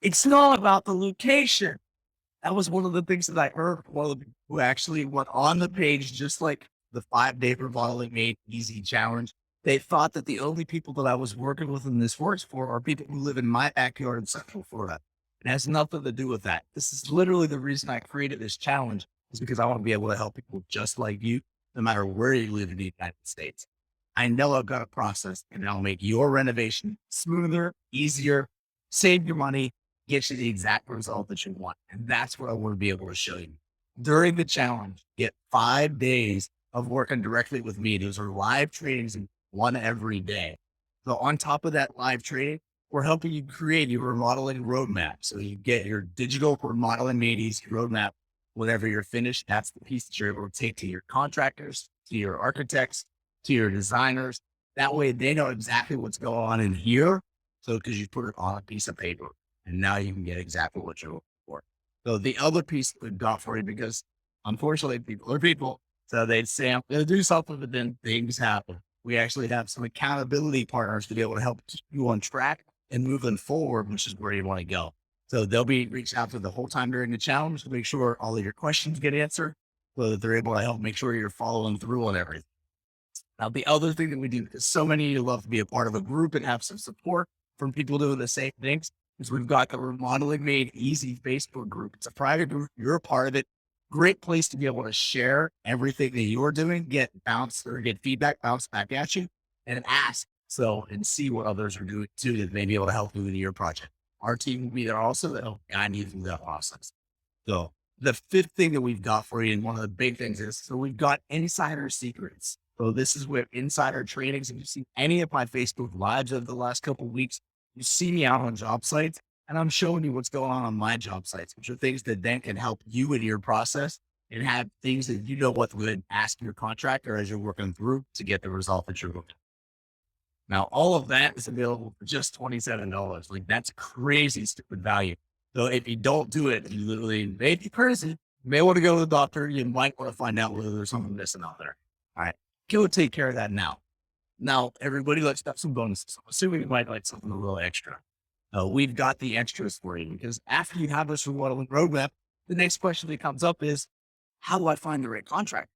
It's not about the location. That was one of the things that I heard from one of the people who actually went on the page, just like the 5-day Remodeling Made Easy challenge. They thought that the only people that I was working with in this works for are people who live in my backyard in Central Florida. It has nothing to do with that. This is literally the reason I created this challenge, is because I want to be able to help people just like you, no matter where you live in the United States. I know I've got a process and I'll make your renovation smoother, easier, save your money, get you the exact result that you want. And that's what I want to be able to show you. During the challenge, get 5 days of working directly with me. Those are live trainings, and one every day. So on top of that live training, we're helping you create your remodeling roadmap. So you get your digital remodeling made easy roadmap. Whenever you're finished, that's the piece that you're able to take to your contractors, to your architects, to your designers. That way they know exactly what's going on in here. So because you put it on a piece of paper, and now you can get exactly what you're looking for. So the other piece that we've got for you, because unfortunately people are people, so they'd say, I'm going to do something, but then things happen. We actually have some accountability partners to be able to help keep you on track and moving forward, which is where you want to go. So they'll be reaching out to the whole time during the challenge to make sure all of your questions get answered, so that they're able to help make sure you're following through on everything. Now, the other thing that we do, because so many of you love to be a part of a group and have some support from people doing the same things, is we've got the Remodeling Made Easy Facebook group. It's a private group. You're a part of it. Great place to be able to share everything that you're doing, get feedback bounced back at you, and ask. So, and see what others are doing too that may be able to help you with your project. Our team will be there also to help guide you through that process. So the fifth thing that we've got for you, and one of the big things is, so we've got insider secrets. So this is where insider trainings. If you've seen any of my Facebook lives over the last couple of weeks, you see me out on job sites, and I'm showing you what's going on my job sites, which are things that then can help you in your process, and have things that you know what to ask your contractor as you're working through to get the result that you're looking. Now, all of that is available for just $27. Like, that's crazy stupid value. So if you don't do it, you literally may be crazy. You may want to go to the doctor. You might want to find out whether there's something missing out there. All right. Go take care of that now. Now, everybody likes to have some bonuses. I'm assuming you might like something a little extra. We've got the extras for you, because after you have this remodeling roadmap, the next question that comes up is, how do I find the right contract?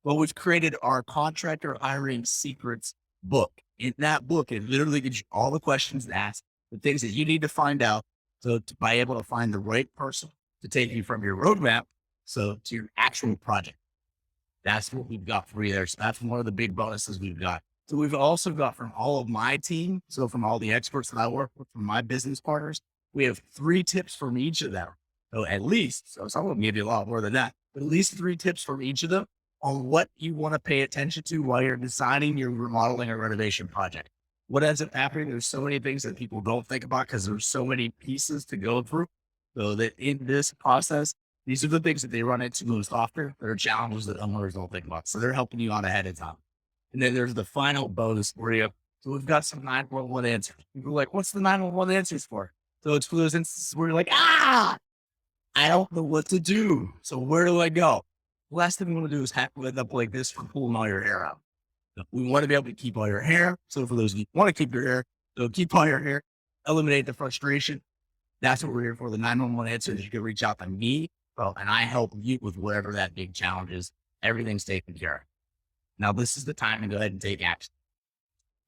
Well, we've created our contractor hiring secrets book. In that book, it literally gives you all the questions to ask, the things that you need to find out. So to be able to find the right person to take you from your roadmap, so to your actual project. That's what we've got for you there. So that's one of the big bonuses we've got. So we've also got from all of my team, so from all the experts that I work with, from my business partners, we have 3 tips from each of them. So at least, so some of them give you a lot more than that, but at least 3 tips from each of them on what you want to pay attention to while you're designing your remodeling or renovation project. What ends up happening, there's so many things that people don't think about because there's so many pieces to go through. So that in this process, these are the things that they run into most often. There are challenges that owners don't think about. So they're helping you out ahead of time. And then there's the final bonus for you. So we've got some 911 answers. People are like, what's the 911 answers for? So it's for those instances where you're like, I don't know what to do. So where do I go? The last thing we want to do is have to end up like this for pulling all your hair out. So we want to be able to keep all your hair. So for those of you who want to keep your hair, so keep all your hair, eliminate the frustration. That's what we're here for. The 911 answers. You can reach out to me, and I help you with whatever that big challenge is. Everything's taken care of. Now, this is the time to go ahead and take action.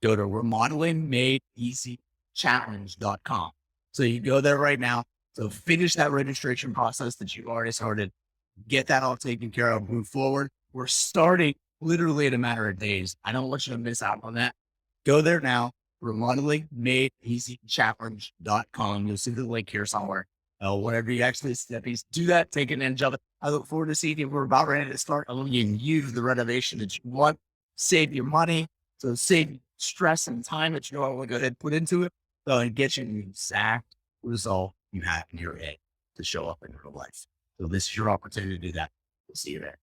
Go to remodelingmadeeasychallenge.com. So you go there right now. So finish that registration process that you've already started. Get that all taken care of. Move forward. We're starting literally in a matter of days. I don't want you to miss out on that. Go there now. remodelingmadeeasychallenge.com. You'll see the link here somewhere. Whatever you actually do that, take advantage of it. I look forward to seeing you. We're about ready to start allowing you the renovation that you want. Save your money. So save stress and time that you want to go ahead and put into it. So and get you the exact result you have in your head to show up in real life. So this is your opportunity to do that. We'll see you there.